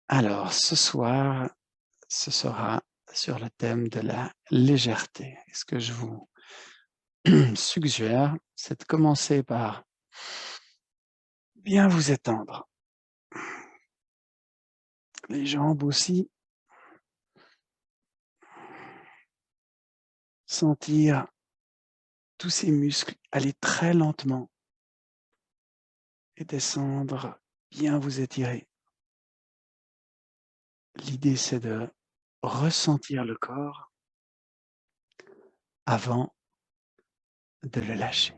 Alors, ce soir, ce sera sur le thème de la légèreté. Et ce que je vous suggère, c'est de commencer par bien vous étendre. Les jambes aussi, sentir tous ces muscles aller très lentement et descendre, bien vous étirer. L'idée, c'est de ressentir le corps avant de le lâcher.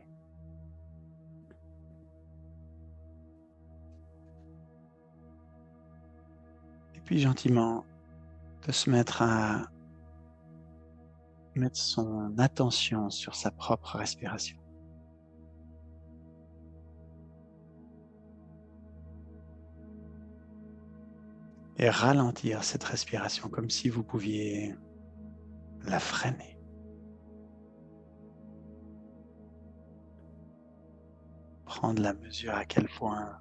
Et puis gentiment, de se mettre à mettre son attention sur sa propre respiration. Et ralentir cette respiration comme si vous pouviez la freiner. Prendre la mesure à quel point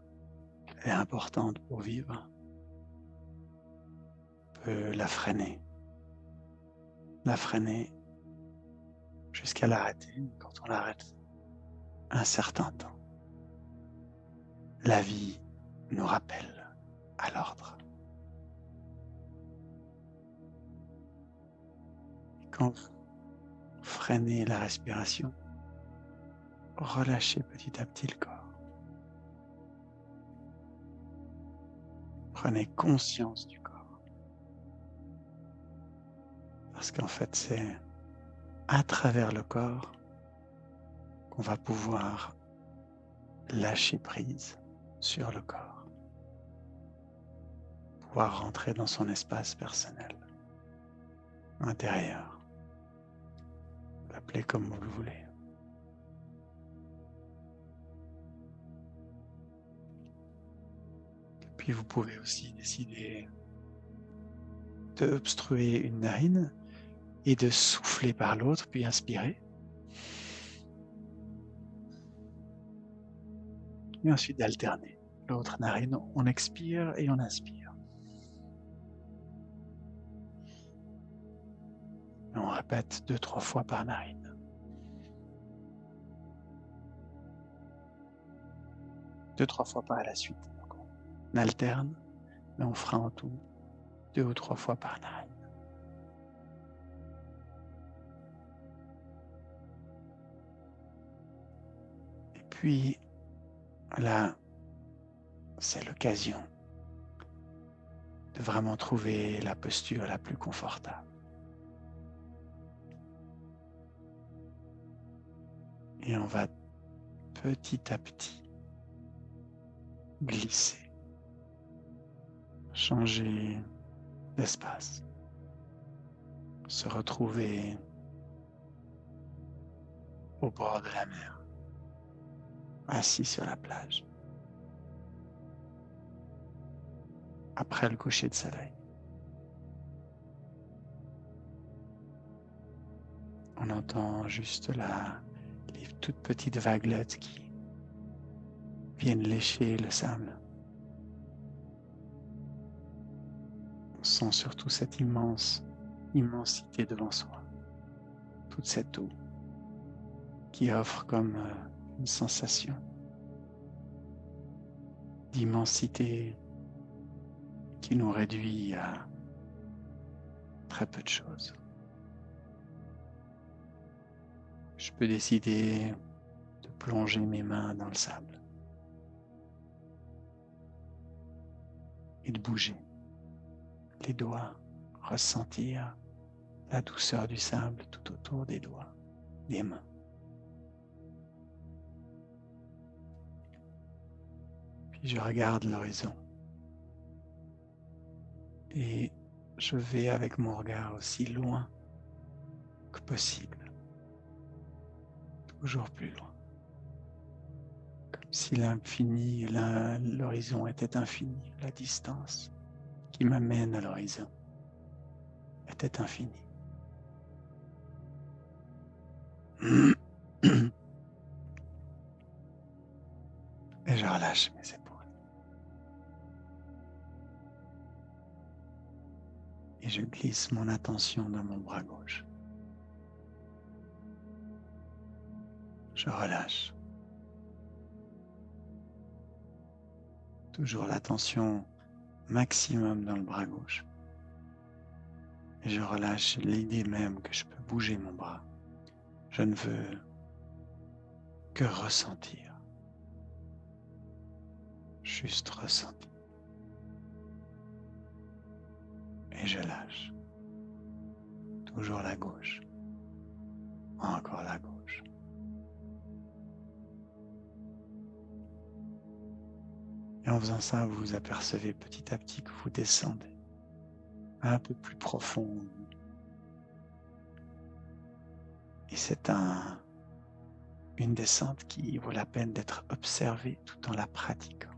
elle est importante pour vivre. On peut la freiner jusqu'à l'arrêter. Quand on l'arrête un certain temps, la vie nous rappelle à l'ordre. Et quand vous freinez la respiration, relâchez petit à petit le corps. Prenez conscience du corps. Parce qu'en fait, c'est à travers le corps qu'on va pouvoir lâcher prise sur le corps, pouvoir rentrer dans son espace personnel, intérieur. L'appelez comme vous le voulez. Puis vous pouvez aussi décider d'obstruer une narine et de souffler par l'autre, puis inspirer. Et ensuite d'alterner. L'autre narine, on expire et on inspire. Et on répète 2-3 fois par narine. 2-3 fois par la suite. Donc on alterne, mais on fera en tout 2 ou 3 fois par narine. Et puis là, c'est l'occasion de vraiment trouver la posture la plus confortable. Et on va petit à petit glisser, changer d'espace, se retrouver au bord de la mer, assis sur la plage, après le coucher de soleil. On entend juste les toutes petites vaguelettes qui viennent lécher le sable. On sent surtout cette immensité devant soi, toute cette eau qui offre comme une sensation d'immensité qui nous réduit à très peu de choses. Je peux décider de plonger mes mains dans le sable et de bouger les doigts, ressentir la douceur du sable tout autour des doigts, des mains. Puis je regarde l'horizon et je vais avec mon regard aussi loin que possible, toujours plus loin, comme si l'horizon était infini, la distance qui m'amène à l'horizon était infinie. Et je relâche mes épaules. et je glisse mon attention dans mon bras gauche. Je relâche. Toujours l'attention maximum dans le bras gauche. Et je relâche l'idée même que je peux bouger mon bras. Je ne veux que ressentir. Juste ressentir. Et je lâche. Toujours la gauche. Encore la gauche. Et en faisant ça, vous vous apercevez petit à petit que vous descendez un peu plus profond. Et c'est une descente qui vaut la peine d'être observée tout en la pratiquant.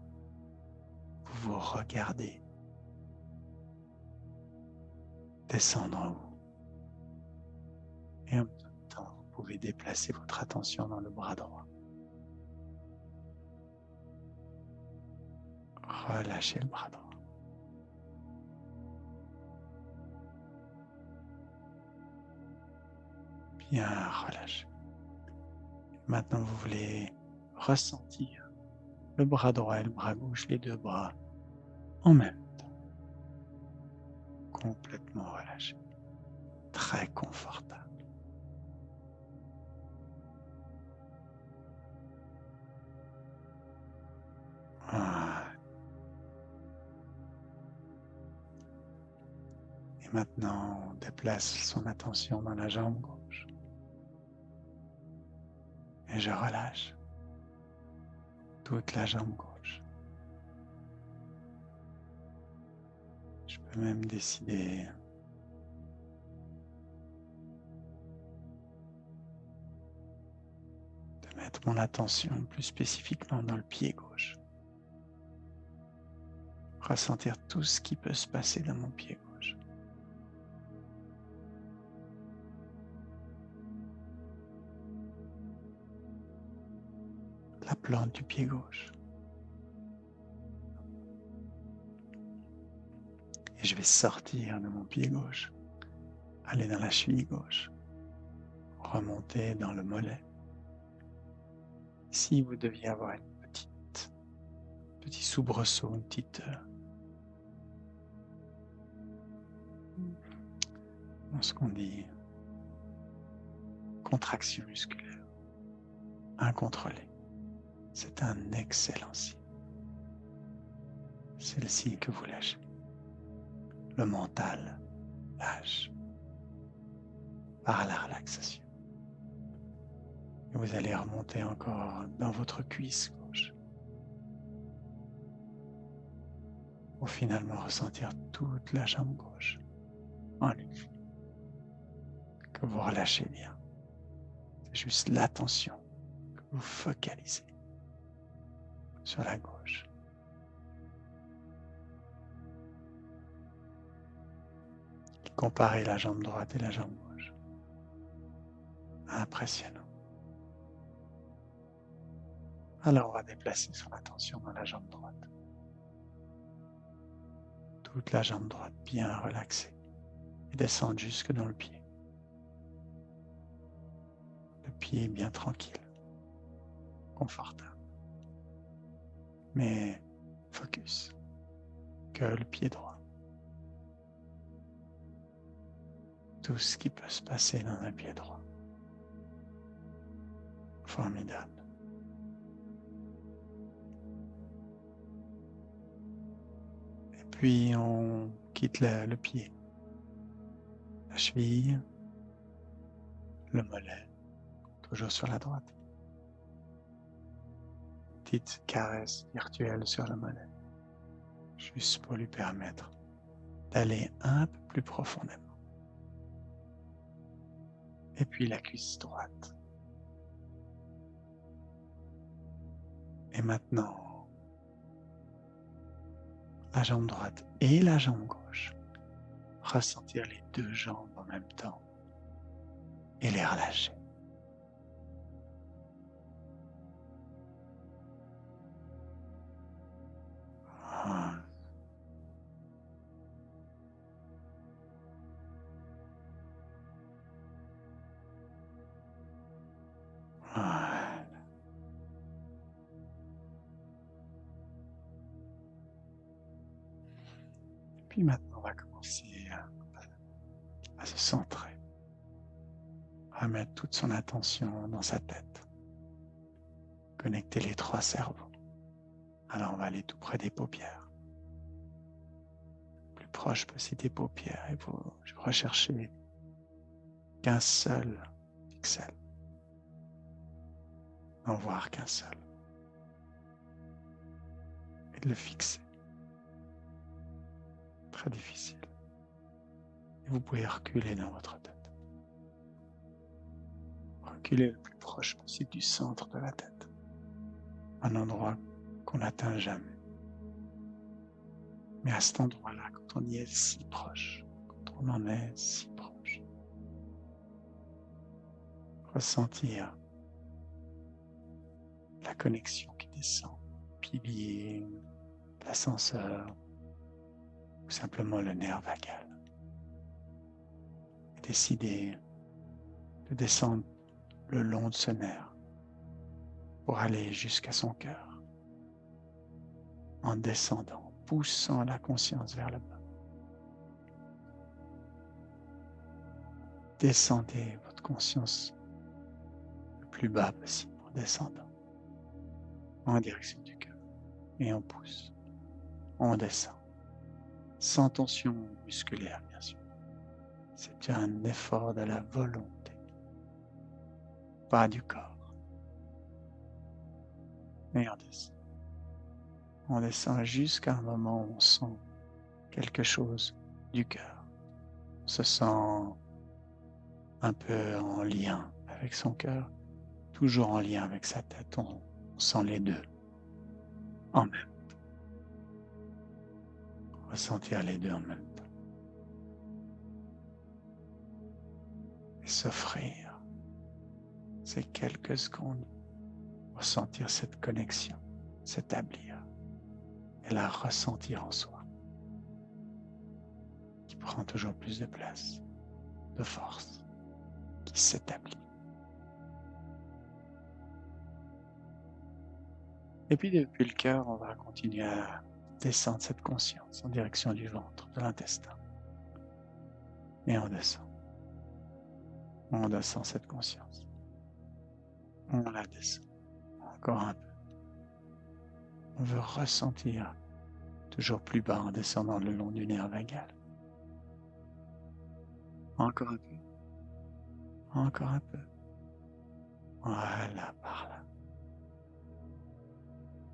Vous vous regardez descendre en haut. Et en même temps, vous pouvez déplacer votre attention dans le bras droit. Relâchez le bras droit. Bien relâché. Maintenant, vous voulez ressentir le bras droit et le bras gauche, les deux bras, en même temps. Complètement relâché. Très confortable. Voilà. Et maintenant, on déplace son attention dans la jambe gauche. Et je relâche toute la jambe gauche. Je peux même décider de mettre mon attention plus spécifiquement dans le pied gauche. Ressentir tout ce qui peut se passer dans mon pied gauche. La plante du pied gauche. Et je vais sortir de mon pied gauche, aller dans la cheville gauche, remonter dans le mollet. Si vous deviez avoir petit soubresaut, une petite ce qu'on dit contraction musculaire incontrôlée, c'est un excellent signe. C'est le signe que vous lâchez. Le mental lâche par la relaxation. Et vous allez remonter encore dans votre cuisse gauche pour finalement ressentir toute la jambe gauche en une fois. Que vous relâchez bien. C'est juste l'attention que vous focalisez sur la gauche. Et comparez la jambe droite et la jambe gauche. Impressionnant. Alors on va déplacer son attention dans la jambe droite. Toute la jambe droite bien relaxée et descendre jusque dans le pied. Le pied bien tranquille, confortable. Mais focus, que le pied droit. Tout ce qui peut se passer dans un pied droit. Formidable. Et puis on quitte le pied, la cheville, le mollet, toujours sur la droite. Petite caresse virtuelle sur le mollet, juste pour lui permettre d'aller un peu plus profondément. Et puis la cuisse droite. Et maintenant, la jambe droite et la jambe gauche. Ressentir les deux jambes en même temps et les relâcher. Puis maintenant, on va commencer à se centrer, à mettre toute son attention dans sa tête, connecter les 3 cerveaux. Alors, on va aller tout près des paupières, plus proche possible des paupières, et vous recherchez qu'un seul pixel, n'en voir qu'un seul, et de le fixer. Très difficile. Et vous pouvez reculer dans votre tête. Reculer le plus proche possible du centre de la tête, un endroit qu'on n'atteint jamais. Mais à cet endroit-là, quand on y est si proche, quand on en est si proche, ressentir la connexion qui descend, pilier, l'ascenseur, ou simplement le nerf vagal. Et décider de descendre le long de ce nerf pour aller jusqu'à son cœur, en descendant, poussant la conscience vers le bas. Descendez votre conscience le plus bas possible en descendant, en direction du cœur. Et on pousse, on descend, sans tension musculaire bien sûr. C'est un effort de la volonté, pas du corps. Et on descend. On descend jusqu'à un moment où on sent quelque chose du cœur. On se sent un peu en lien avec son cœur, toujours en lien avec sa tête. On sent les deux en même temps. Ressentir les deux en même temps. Et s'offrir ces quelques secondes, ressentir cette connexion, s'établir et la ressentir en soi, qui prend toujours plus de place, de force, qui s'établit. Et puis depuis le cœur, on va continuer à descendre cette conscience en direction du ventre, de l'intestin. Et on descend. On descend cette conscience. On la descend. Encore un peu. On veut ressentir toujours plus bas en descendant le long du nerf vagal. Encore un peu. Encore un peu. Voilà, par là.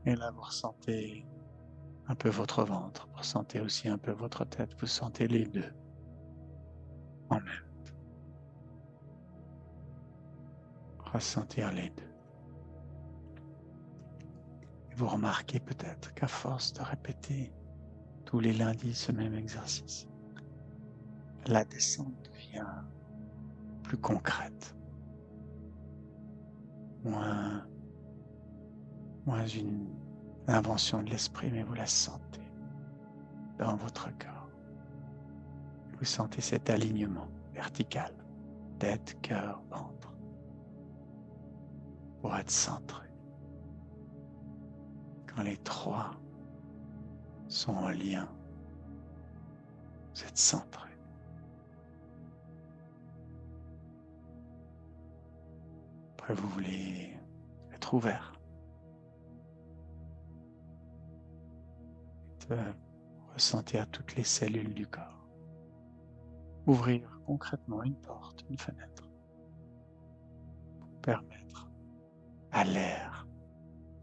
Et là, vous ressentez un peu votre ventre. Vous ressentez aussi un peu votre tête. Vous sentez les deux en même temps. Ressentir les deux. Et vous remarquez peut-être qu'à force de répéter tous les lundis ce même exercice, la descente devient plus concrète, moins une invention de l'esprit, mais vous la sentez dans votre corps. Vous sentez cet alignement vertical, tête, cœur, ventre, pour être centré. Quand les 3 sont en lien, vous êtes centré. Après, vous voulez être ouvert, de ressentir toutes les cellules du corps. Ouvrir concrètement une porte, une fenêtre, pour permettre à l'air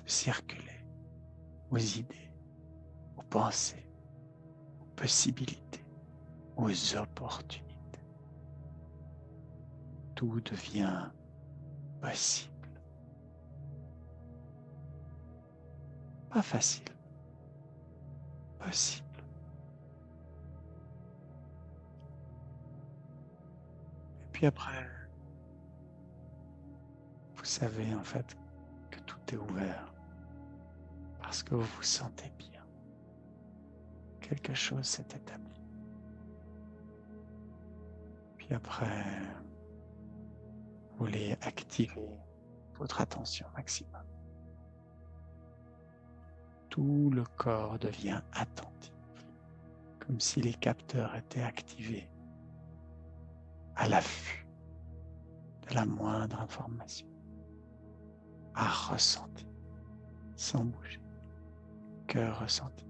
de circuler aux idées, aux pensées, aux possibilités, aux opportunités. Tout devient possible. Pas facile, possible. Et puis après, vous savez en fait que tout est ouvert parce que vous vous sentez bien. Quelque chose s'est établi. Puis après, vous voulez activer votre attention maximum. Tout le corps devient attentif, comme si les capteurs étaient activés à l'affût de la moindre information, à ressentir, sans bouger, que ressentir.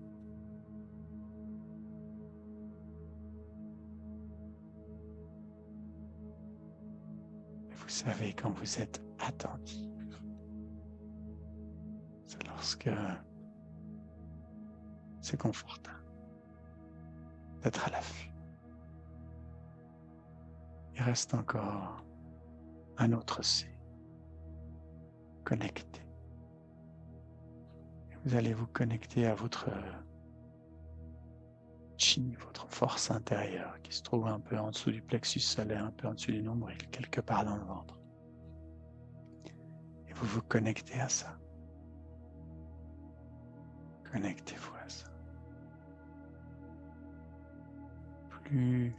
Et vous savez, quand vous êtes attentif, c'est lorsque c'est confortable d'être à l'affût. Il reste encore un autre C, connecté. Et vous allez vous connecter à votre chi, votre force intérieure qui se trouve un peu en dessous du plexus solaire, un peu en dessous du nombril, quelque part dans le ventre. Et vous vous connectez à ça. Connectez-vous à ça. Plus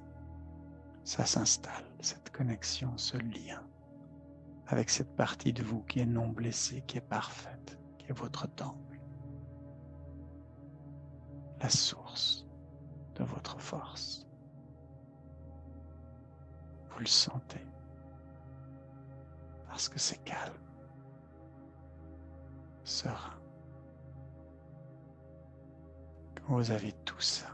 ça s'installe, cette connexion, ce lien avec cette partie de vous qui est non blessée, qui est parfaite, qui est votre temple, la source de votre force. Vous le sentez parce que c'est calme, serein. Quand vous avez tout ça,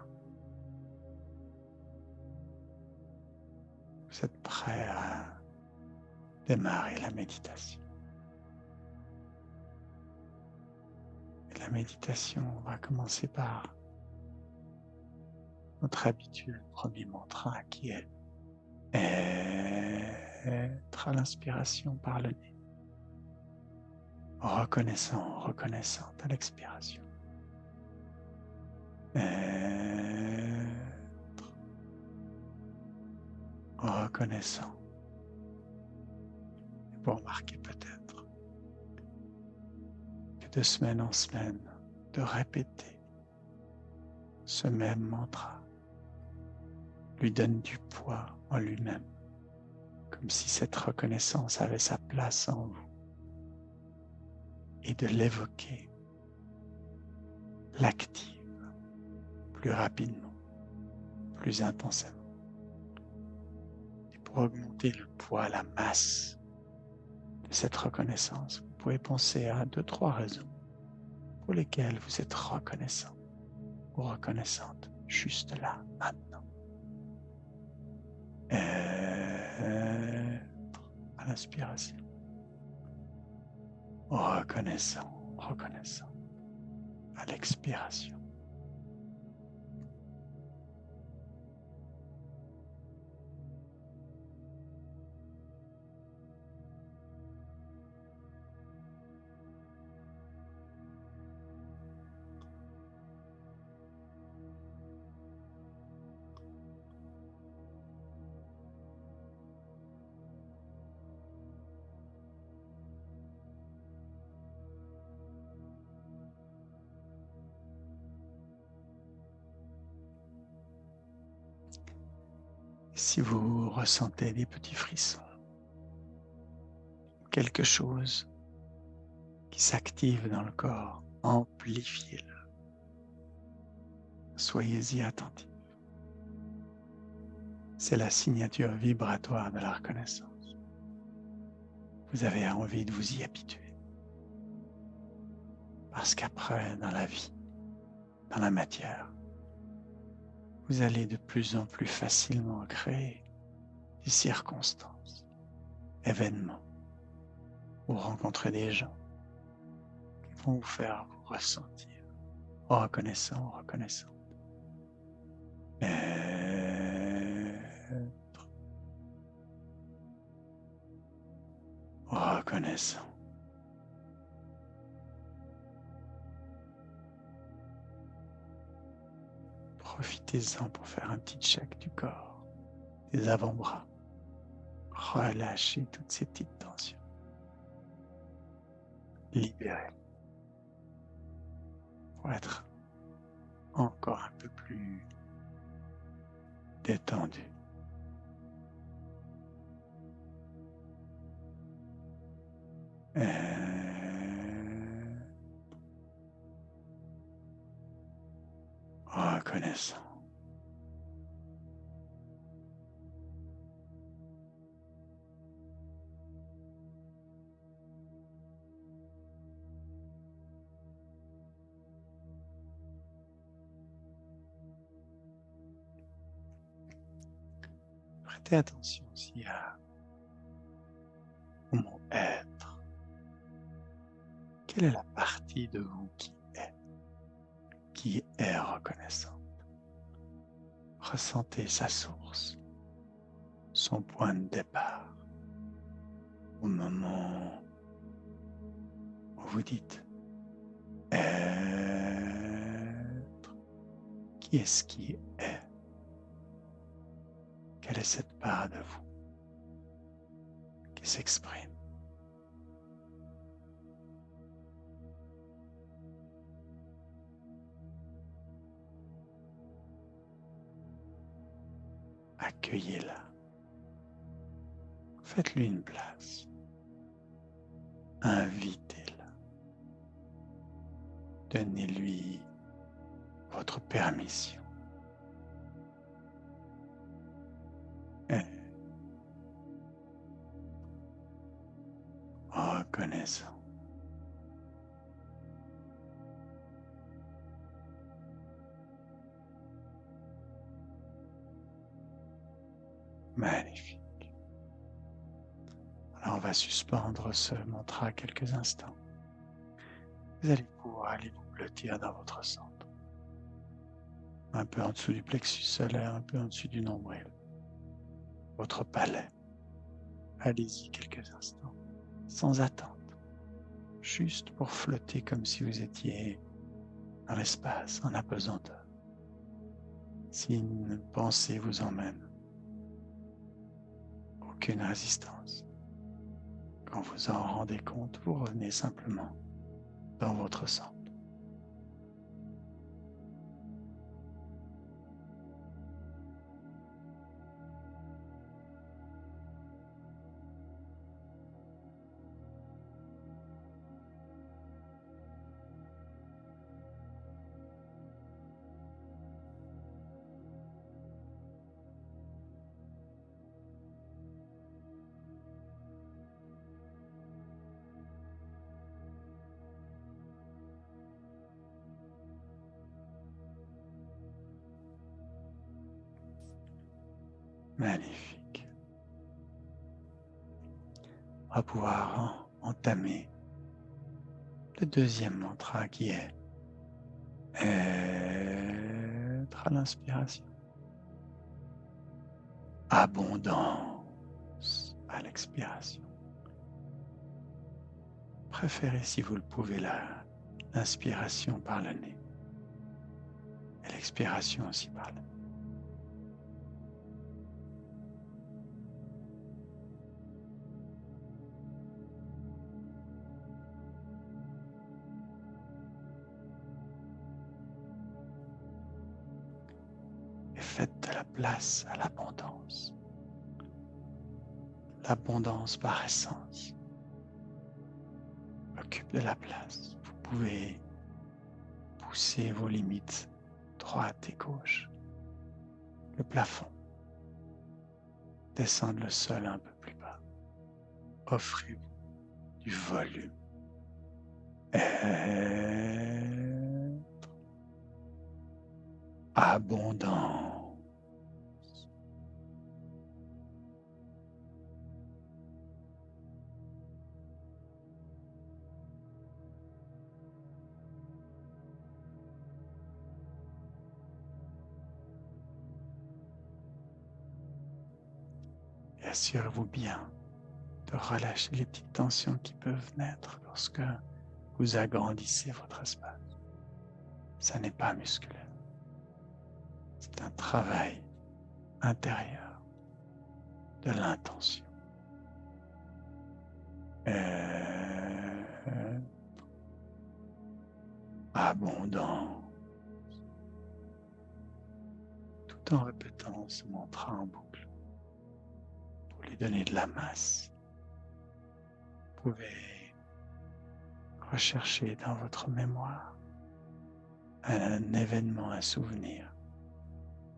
vous êtes prêt à démarrer la méditation. Et la méditation va commencer par notre habituel premier mantra qui est être à l'inspiration par le nez. Reconnaissant, reconnaissante à l'expiration. Être reconnaissant. Et vous remarquez peut-être que de semaine en semaine, de répéter ce même mantra lui donne du poids en lui-même, comme si cette reconnaissance avait sa place en vous, et de l'évoquer, l'active plus rapidement, plus intensément. Et pour augmenter le poids, la masse de cette reconnaissance, vous pouvez penser à 2-3 raisons pour lesquelles vous êtes reconnaissant ou reconnaissante juste là, maintenant. À l'inspiration. Reconnaissant, reconnaissant. À l'expiration. Si vous ressentez des petits frissons, quelque chose qui s'active dans le corps, amplifiez-le. Soyez-y attentifs. C'est la signature vibratoire de la reconnaissance. Vous avez envie de vous y habituer. Parce qu'après, dans la vie, dans la matière, vous allez de plus en plus facilement créer des circonstances, événements, ou rencontrer des gens qui vont vous faire vous ressentir reconnaissant, reconnaissant. Reconnaissant. Profitez-en pour faire un petit check du corps, des avant-bras. Relâchez toutes ces petites tensions. Libérez. Pour être encore un peu plus détendu. Reconnaissant. Prêtez attention aussi au mot être. Quelle est la partie de vous qui est reconnaissante? Ressentez sa source, son point de départ, au moment où vous dites être. Qui est-ce qui est? Quelle est cette part de vous qui s'exprime? Accueillez-la. Faites-lui une place. Invitez-la. Donnez-lui votre permission. Et reconnaissant. Magnifique. Alors on va suspendre ce mantra quelques instants. Vous allez pouvoir aller vous blottir dans votre centre. Un peu en dessous du plexus solaire, un peu en dessus du nombril. Votre palais. Allez-y quelques instants, sans attente. Juste pour flotter comme si vous étiez dans l'espace, en apesanteur. Si une pensée vous emmène, aucune résistance. Quand vous en rendez compte, vous revenez simplement dans votre centre. Magnifique. On va pouvoir entamer le deuxième mantra qui est être à l'inspiration. Abondance à l'expiration. Préférez, si vous le pouvez, l'inspiration par le nez et l'expiration aussi par le nez. Et faites de la place à l'abondance. L'abondance par essence occupe de la place. Vous pouvez pousser vos limites droite et gauche, le plafond, descendre le sol un peu plus bas. Offrez-vous du volume. Être abondant. Et assurez-vous bien de relâcher les petites tensions qui peuvent naître lorsque vous agrandissez votre espace. Ça n'est pas musculaire. C'est un travail intérieur de l'intention. Abondant. Tout en répétant ce mantra en boucle pour lui donner de la masse. Vous pouvez rechercher dans votre mémoire un événement, un souvenir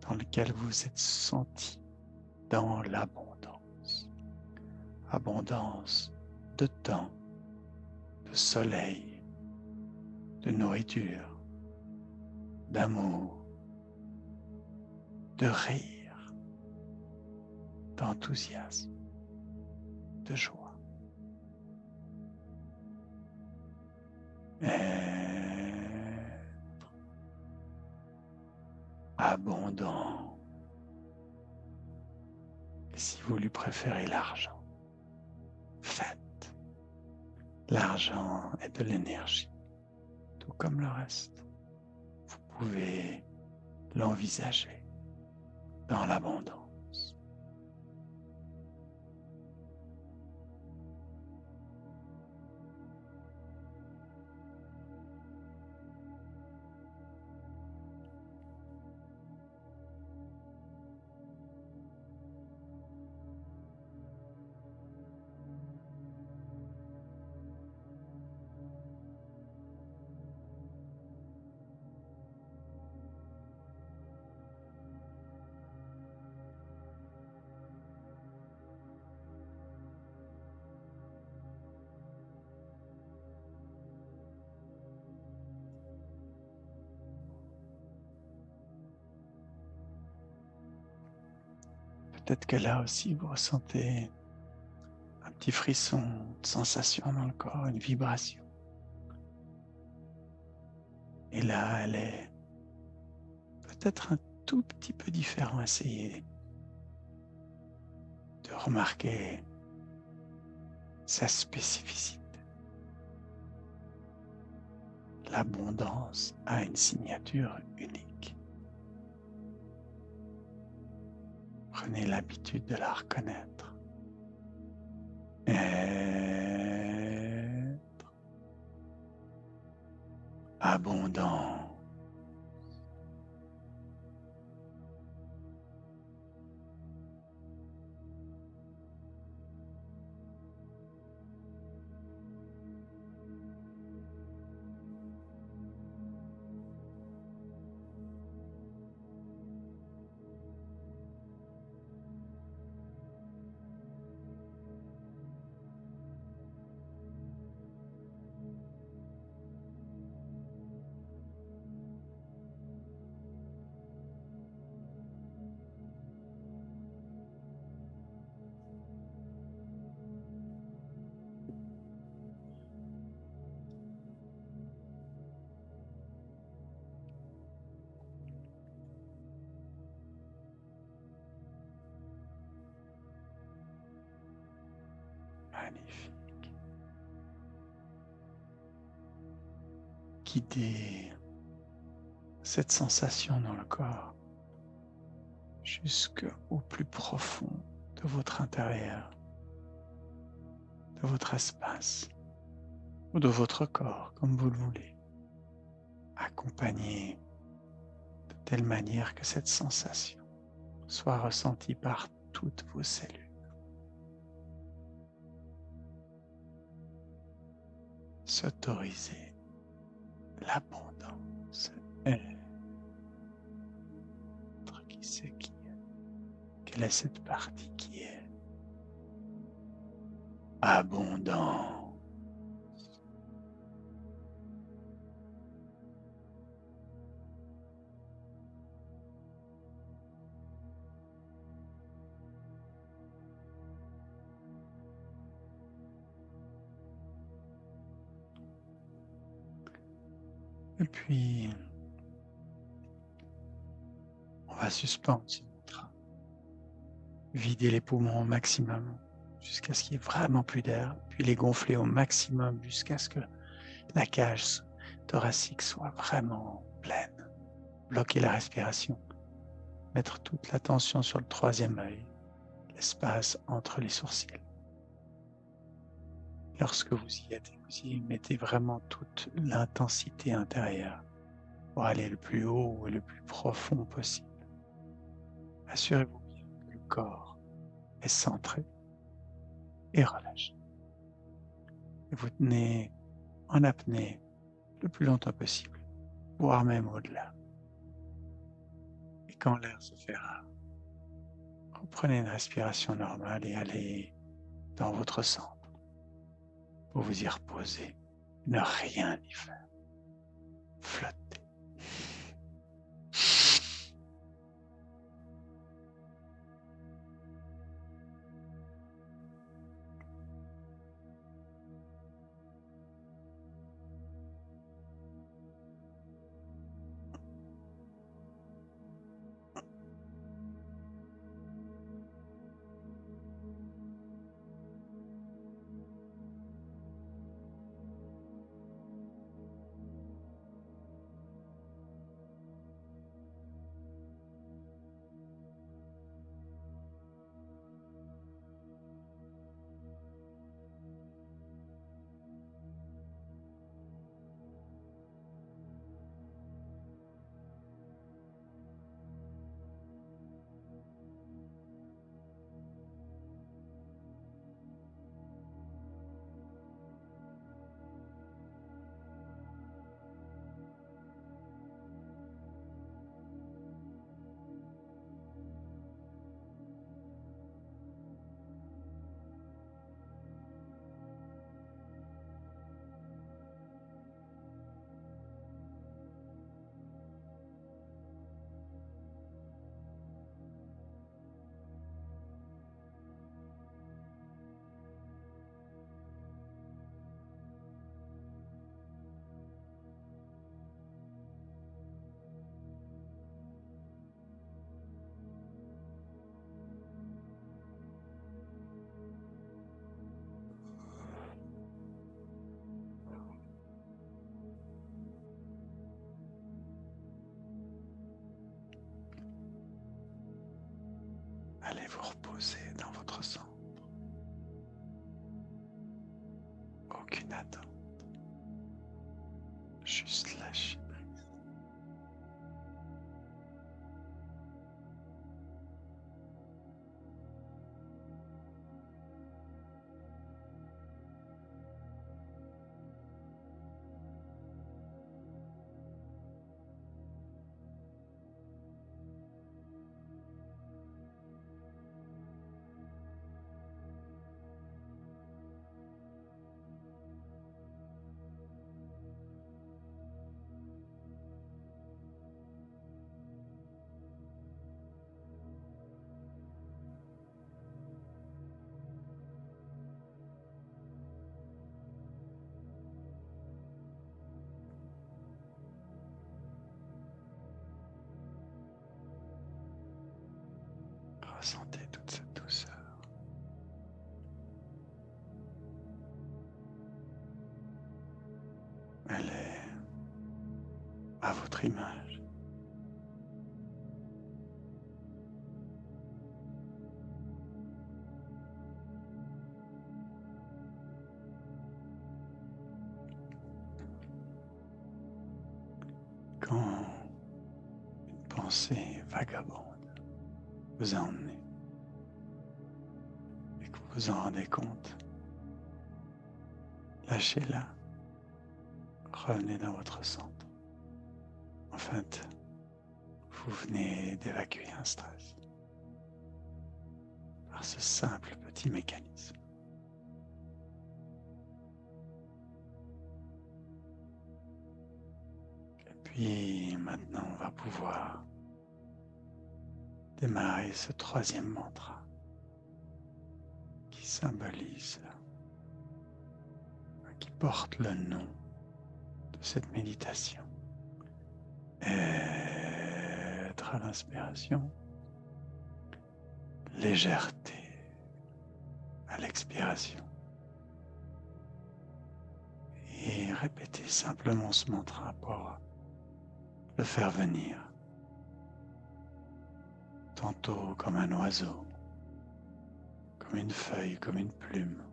dans lequel vous vous êtes senti dans l'abondance. Abondance de temps, de soleil, de nourriture, d'amour, de rire, d'enthousiasme, de joie. Être abondant. Et si vous lui préférez l'argent, faites. L'argent est de l'énergie, tout comme le reste. Vous pouvez l'envisager dans l'abondance. Peut-être que là aussi vous ressentez un petit frisson, une sensation dans le corps, une vibration. Et là, elle est peut-être un tout petit peu différente. Essayez de remarquer sa spécificité. L'abondance a une signature unique. Prenez l'habitude de la reconnaître. Être abondant. Magnifique. Guidez cette sensation dans le corps jusqu'au plus profond de votre intérieur, de votre espace ou de votre corps, comme vous le voulez. Accompagnez de telle manière que cette sensation soit ressentie par toutes vos cellules. S'autoriser l'abondance. Être qui c'est qui est. Quelle est cette partie qui est abondant. Et puis, on va suspendre ce mantra. Vider les poumons au maximum jusqu'à ce qu'il n'y ait vraiment plus d'air, puis les gonfler au maximum jusqu'à ce que la cage thoracique soit vraiment pleine. Bloquer la respiration. Mettre toute l'attention sur le troisième œil, l'espace entre les sourcils. Lorsque vous y êtes, vous y mettez vraiment toute l'intensité intérieure pour aller le plus haut et le plus profond possible. Assurez-vous bien que le corps est centré et relâché. Et vous tenez en apnée le plus longtemps possible, voire même au-delà. Et quand l'air se fait rare, reprenez une respiration normale et allez dans votre centre pour vous y reposer, ne rien y faire, flotter. Allez vous reposer dans votre centre. Aucune attente. Juste lâcher prise. Ressentez toute cette douceur. Elle est à votre image. Quand une pensée vagabonde vous a emmené et que vous vous en rendez compte, lâchez-la, revenez dans votre centre. En fait, vous venez d'évacuer un stress par ce simple petit mécanisme. Et puis maintenant, on va pouvoir démarrer ce troisième mantra qui symbolise, qui porte le nom de cette méditation. Être à l'inspiration, légèreté à l'expiration. Et répétez simplement ce mantra pour le faire venir. Tantôt comme un oiseau, comme une feuille, comme une plume.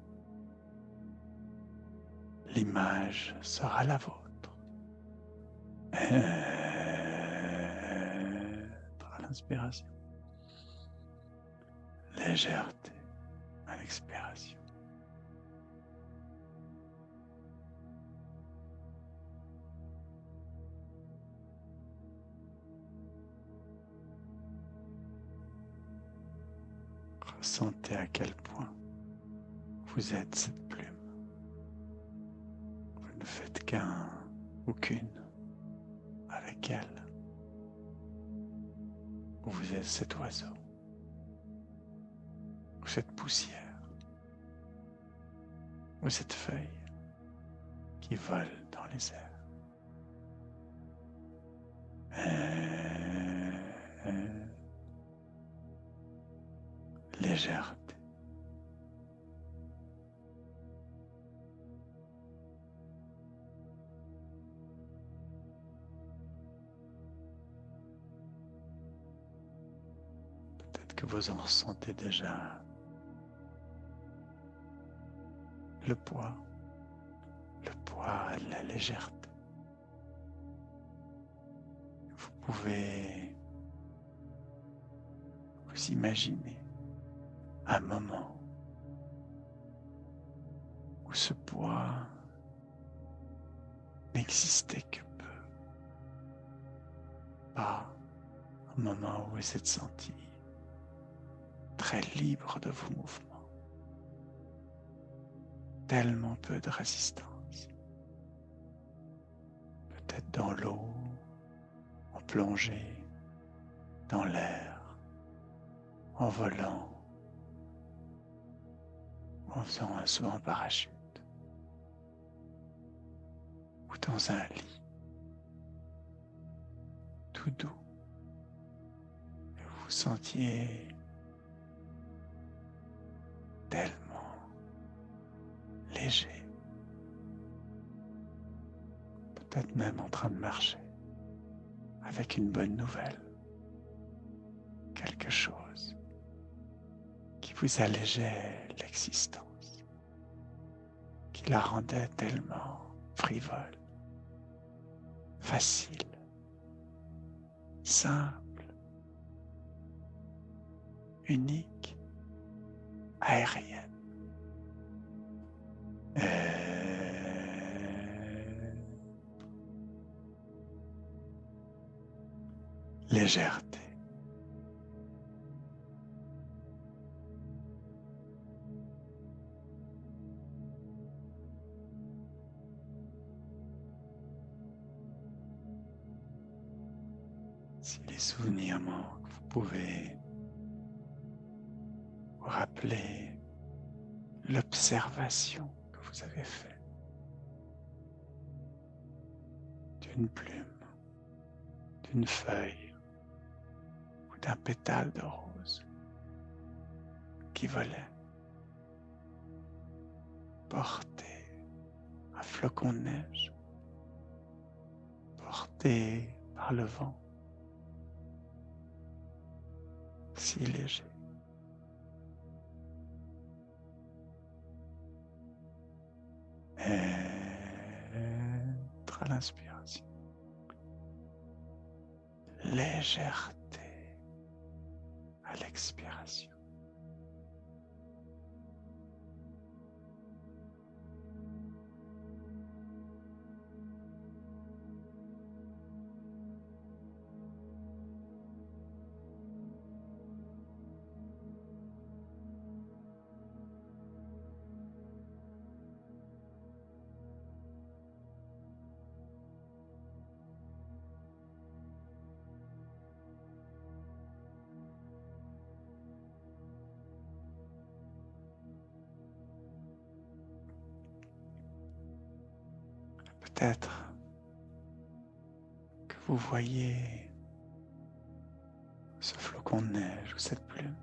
L'image sera la vôtre. Être à l'inspiration. Légèreté à l'expiration. Ressentez à quel point vous êtes cette plume. Vous ne faites qu'un ou qu'une avec elle. Vous êtes cet oiseau, ou cette poussière, ou cette feuille qui vole dans les airs. Légèreté. Peut-être que vous en ressentez déjà le poids, la légèreté. Vous pouvez vous imaginer un moment où ce poids n'existait que peu. Pas un moment où vous êtes senti très libre de vos mouvements. Tellement peu de résistance. Peut-être dans l'eau, en plongée, dans l'air, en volant, en faisant un saut en parachute, ou dans un lit, tout doux, et vous vous sentiez tellement léger, peut-être même en train de marcher, avec une bonne nouvelle, quelque chose vous allégeait l'existence, qui la rendait tellement frivole, facile, simple, unique, aérienne. Légèreté. Si les souvenirs manquent, vous pouvez vous rappeler l'observation que vous avez faite d'une plume, d'une feuille ou d'un pétale de rose qui volait, porté un flocon de neige, porté par le vent, si léger. Être à l'inspiration. Légèreté à l'expiration. Peut-être que vous voyez ce flocon de neige ou cette plume,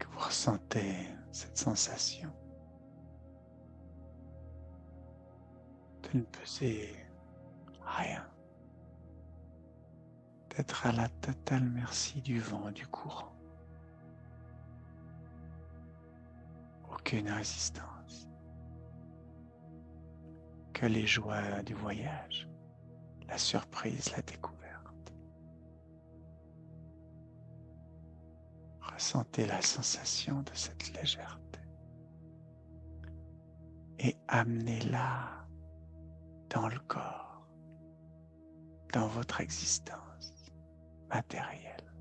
que vous ressentez cette sensation de ne peser rien, d'être à la totale merci du vent, du courant. Aucune résistance, que les joies du voyage, la surprise, la découverte. Ressentez la sensation de cette légèreté et amenez-la dans le corps, dans votre existence matérielle,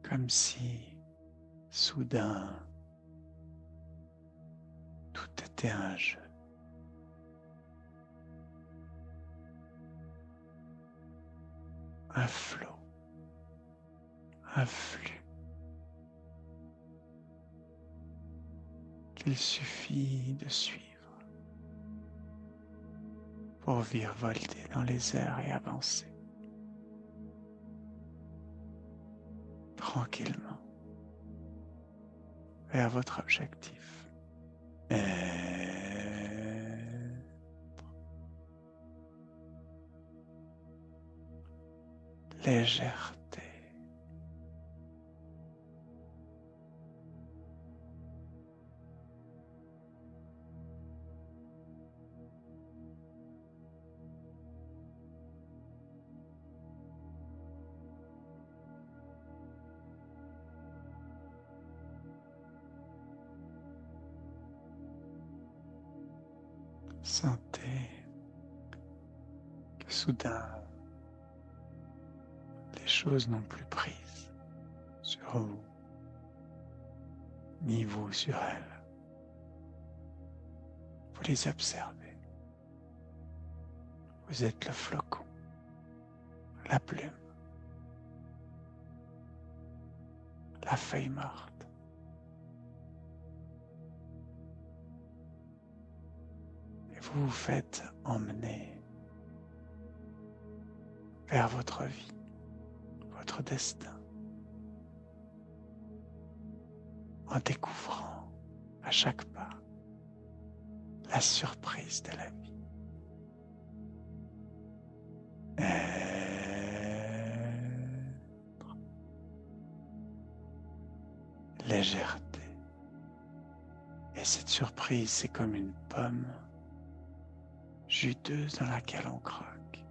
comme si soudain tout était un jeu. Un flot, un flux qu'il suffit de suivre pour virevolter dans les airs et avancer tranquillement vers votre objectif. Légèreté. Sentez que soudain, les choses n'ont plus prise sur vous, ni vous sur elles. Vous les observez. Vous êtes le flocon, la plume, la feuille morte. Et vous vous faites emmener vers votre vie, votre destin, en découvrant à chaque pas la surprise de la vie. légèreté. Et cette surprise, c'est comme une pomme juteuse dans laquelle on croque.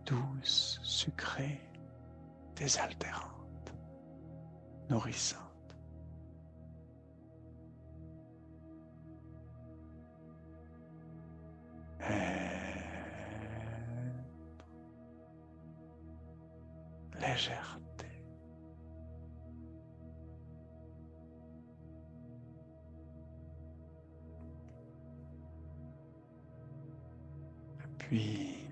Douce, sucrée, désaltérante, nourrissante. Légèreté. Puis,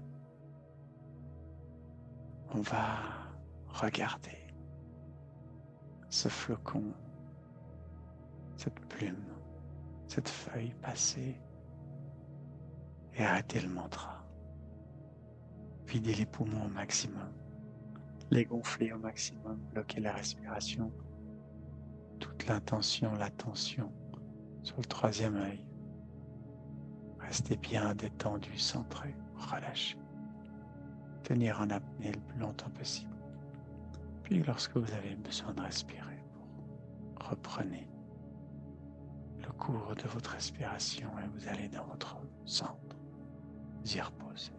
on va regarder ce flocon, cette plume, cette feuille passer et arrêter le mantra. Vider les poumons au maximum, les gonfler au maximum, bloquer la respiration, toute l'intention, l'attention sur le troisième œil. Restez bien détendu, centré, relâché. Tenir en apnée le plus longtemps possible. Puis lorsque vous avez besoin de respirer, reprenez le cours de votre respiration et vous allez dans votre centre. Vous y reposez.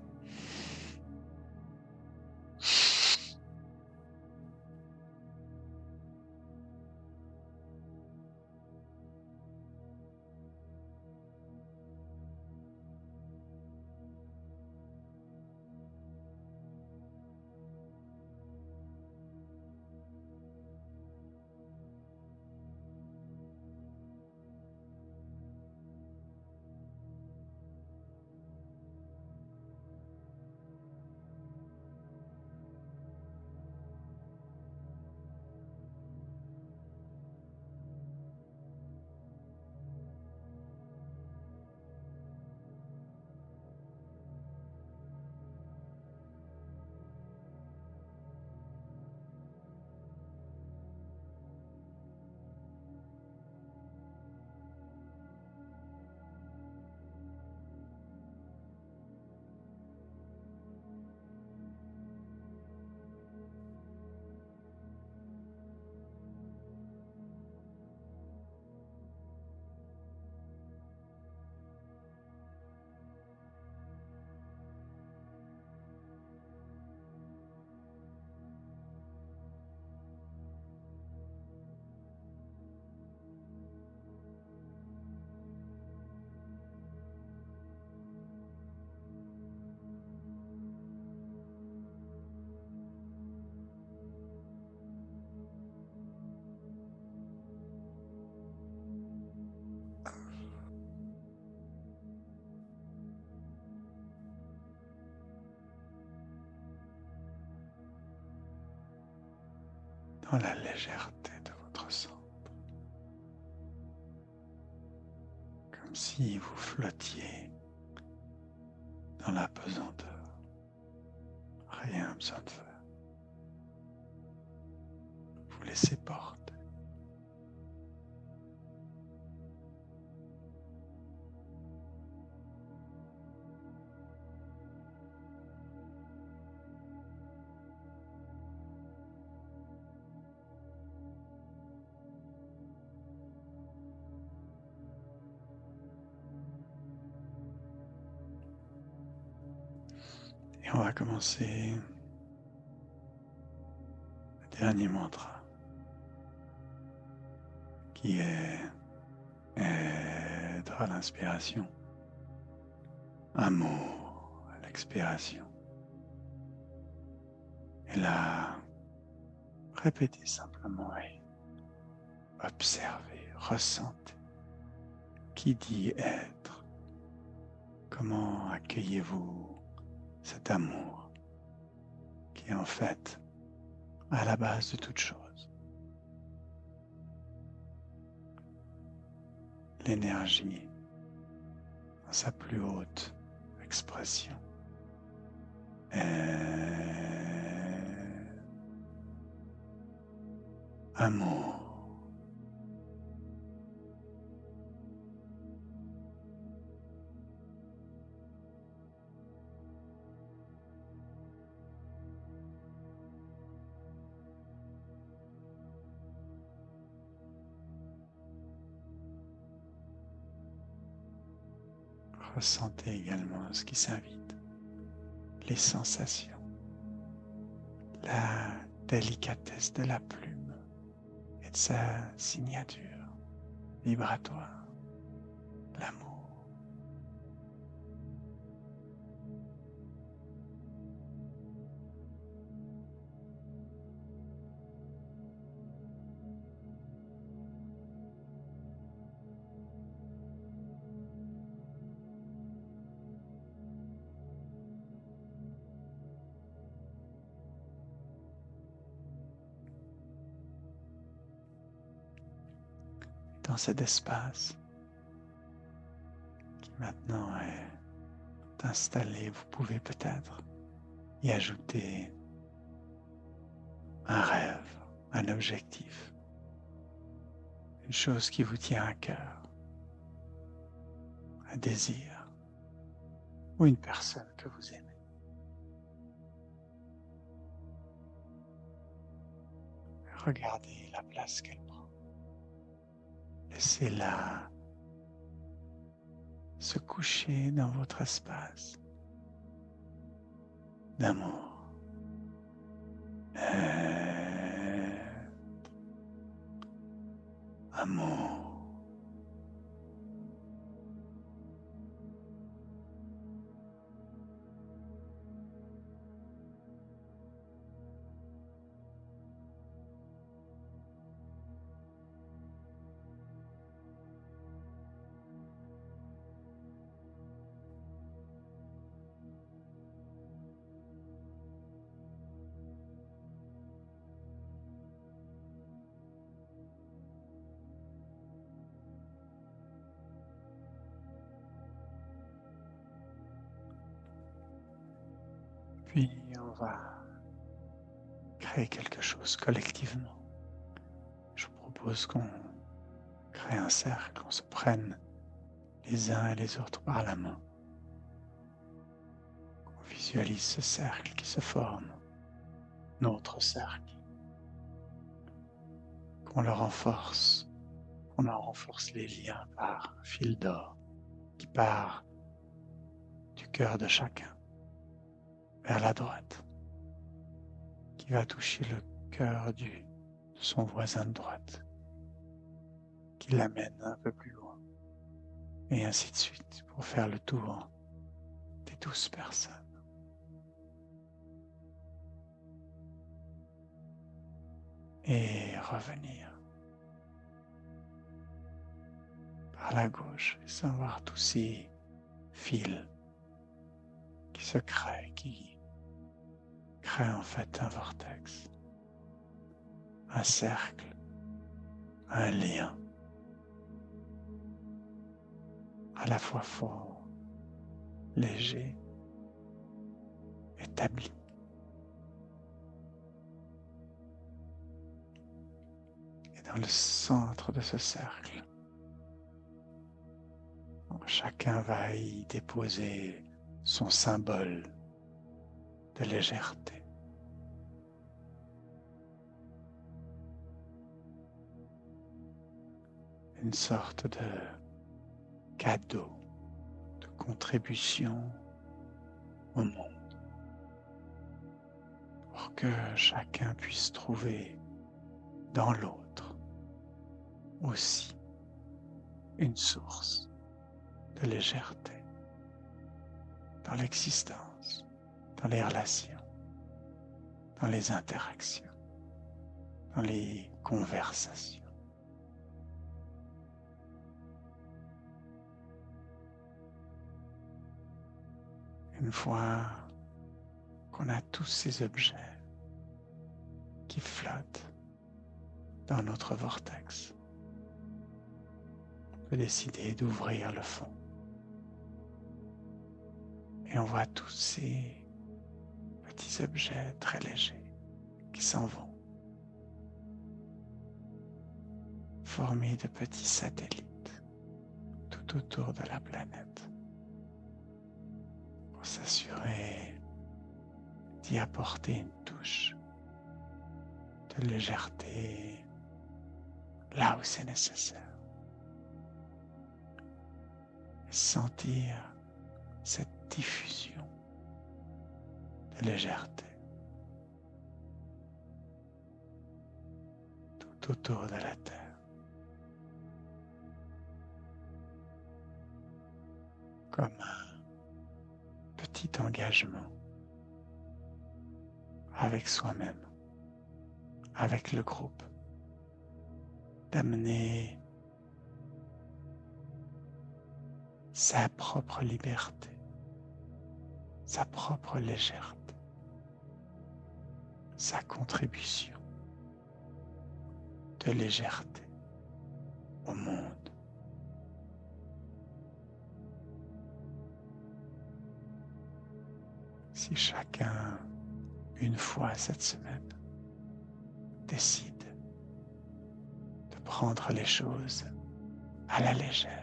Dans la légèreté de votre centre. Comme si vous flottiez dans la pesanteur. Rien besoin de faire. Vous laissez porter. Et on va commencer le dernier mantra qui est être à l'inspiration, amour à l'expiration. Et là, répétez simplement et observez, ressentez. Qui dit être? Comment accueillez-vous cet amour qui est en fait à la base de toute chose? L'énergie dans sa plus haute expression. Amour. Ressentez également ce qui s'invite, les sensations, la délicatesse de la plume et de sa signature vibratoire, l'amour. Dans cet espace qui maintenant est installé, vous pouvez peut-être y ajouter un rêve, un objectif, une chose qui vous tient à cœur, un désir ou une personne que vous aimez. Regardez la place qu'elle prend. Laissez-la se coucher dans votre espace d'amour. Amour. Puis on va créer quelque chose collectivement. Je vous propose qu'on crée un cercle, qu'on se prenne les uns et les autres par la main. On visualise ce cercle qui se forme, notre cercle, qu'on le renforce, qu'on en renforce les liens par un fil d'or qui part du cœur de chacun vers la droite, qui va toucher le cœur de son voisin de droite, qui l'amène un peu plus loin, et ainsi de suite, pour faire le tour des 12 personnes. Et revenir par la gauche, et sans voir tous ces fils qui se créent, qui créent en fait un vortex, un cercle, un lien, à la fois fort, léger, établi. Et dans le centre de ce cercle, chacun va y déposer son symbole de légèreté. Une sorte de cadeau, de contribution au monde, pour que chacun puisse trouver dans l'autre aussi une source de légèreté dans l'existence, dans les relations, dans les interactions, dans les conversations. Une fois qu'on a tous ces objets qui flottent dans notre vortex, on peut décider d'ouvrir le fond. Et on voit tous ces petits objets très légers qui s'en vont, formés de petits satellites tout autour de la planète, pour s'assurer d'y apporter une touche de légèreté là où c'est nécessaire. Et sentir cette diffusion de légèreté tout autour de la Terre, comme un petit engagement avec soi-même, avec le groupe, d'amener sa propre liberté, sa propre légèreté, sa contribution de légèreté au monde. Si chacun, une fois cette semaine, décide de prendre les choses à la légère,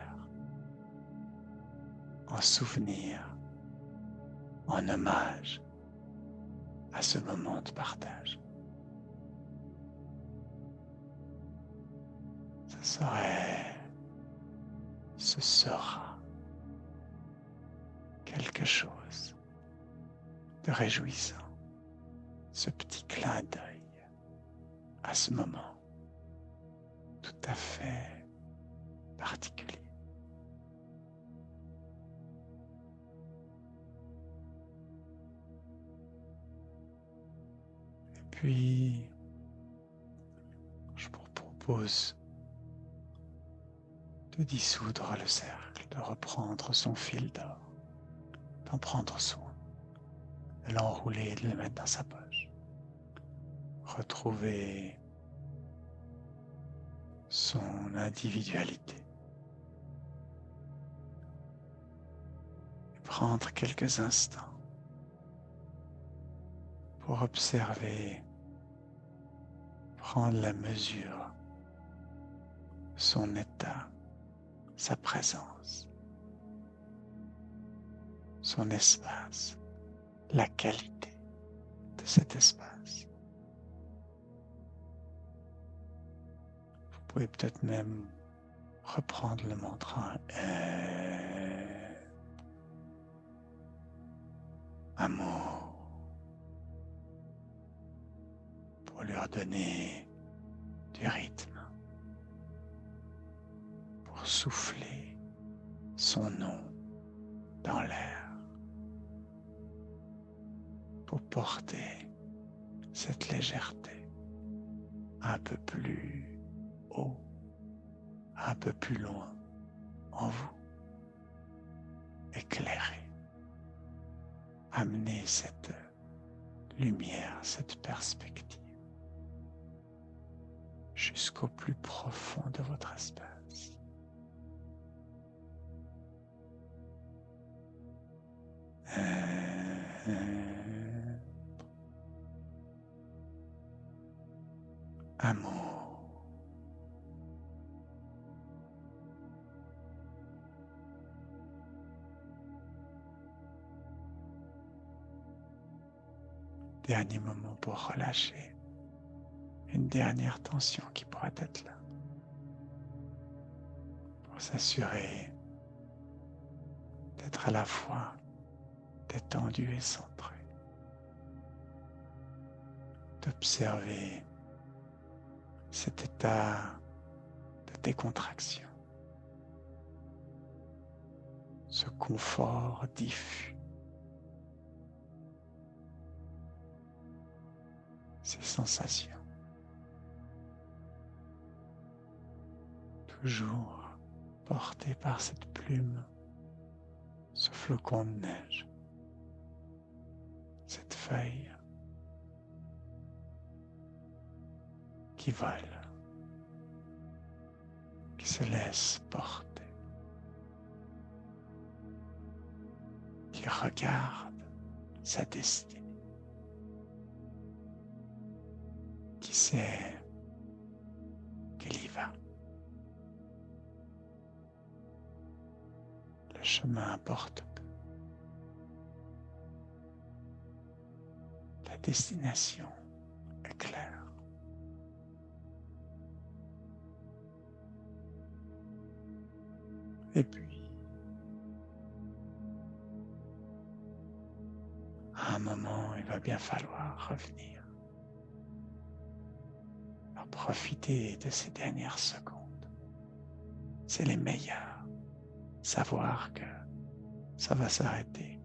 en souvenir, en hommage à ce moment de partage, ce sera quelque chose de réjouissant, ce petit clin d'œil à ce moment tout à fait particulier. Et puis, je vous propose de dissoudre le cercle, de reprendre son fil d'or, d'en prendre soin, de l'enrouler et de le mettre dans sa poche. Retrouver son individualité. Et prendre quelques instants pour observer, prendre la mesure de son état, sa présence, son espace, la qualité de cet espace. Vous pouvez peut-être même reprendre le mantra amour pour lui redonner du rythme, pour souffler son nom dans l'air, pour porter cette légèreté un peu plus haut, un peu plus loin en vous, éclairer, amener cette lumière, cette perspective jusqu'au plus profond de votre espace. Amour. Dernier moment pour relâcher une dernière tension qui pourrait être là, pour s'assurer d'être à la fois détendu et centré, d'observer cet état de décontraction, ce confort diffus, ces sensations, toujours portées par cette plume, ce flocon de neige, cette feuille qui vole, qui se laisse porter, qui regarde sa destinée, qui sait qu'elle y va. Le chemin importe peu. La destination est claire. Et puis, À un moment, il va bien falloir revenir. Alors, profiter de ces dernières secondes. C'est les meilleures. Savoir que ça va s'arrêter.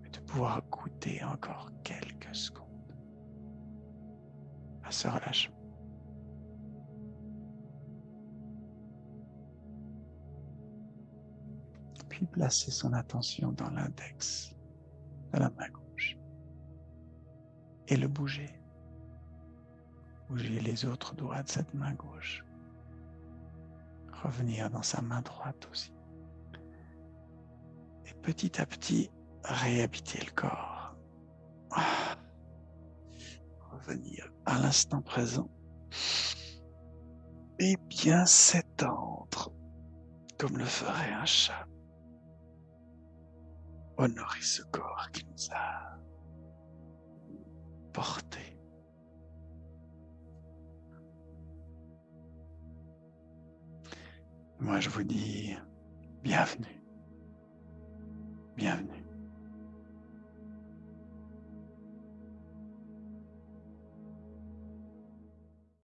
Et de pouvoir goûter encore quelques secondes à ce relâchement. Puis placer son attention dans l'index de la main gauche et le bouger. Bouger les autres doigts de cette main gauche. Revenir dans sa main droite aussi. Et petit à petit, réhabiter le corps. Revenir à l'instant présent et bien s'étendre comme le ferait un chat. Honorer ce corps qui nous a portés. Moi, je vous dis bienvenue. Bienvenue.